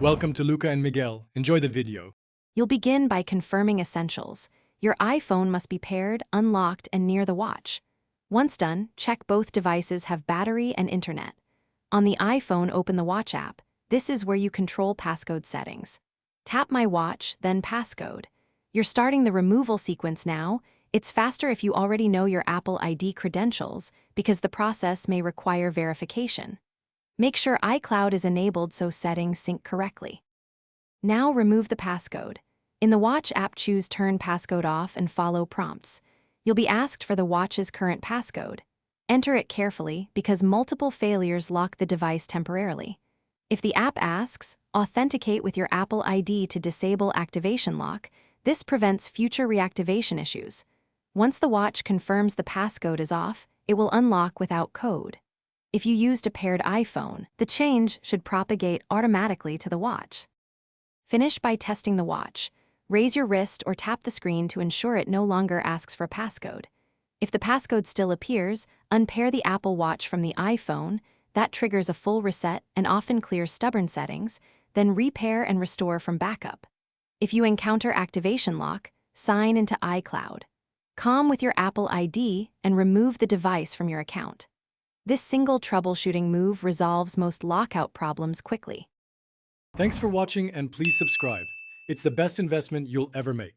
Welcome to Luca and Miguel. Enjoy the video. You'll begin by confirming essentials. Your iPhone must be paired, unlocked, and near the watch. Once done, check both devices have battery and internet. On the iPhone, open the Watch app. This is where you control passcode settings. Tap My Watch, then Passcode. You're starting the removal sequence now. It's faster if you already know your Apple ID credentials because the process may require verification. Make sure iCloud is enabled so settings sync correctly. Now remove the passcode. In the Watch app, choose Turn Passcode Off and follow prompts. You'll be asked for the watch's current passcode. Enter it carefully because multiple failures lock the device temporarily. If the app asks, authenticate with your Apple ID to disable activation lock. This prevents future reactivation issues. Once the watch confirms the passcode is off, it will unlock without code. If you used a paired iPhone, the change should propagate automatically to the watch. Finish by testing the watch. Raise your wrist or tap the screen to ensure it no longer asks for passcode. If the passcode still appears, unpair the Apple Watch from the iPhone. That triggers a full reset and often clears stubborn settings, then repair and restore from backup. If you encounter activation lock, sign into iCloud. Calm with your Apple ID and remove the device from your account. This single troubleshooting move resolves most lockout problems quickly. Thanks for watching and please subscribe. It's the best investment you'll ever make.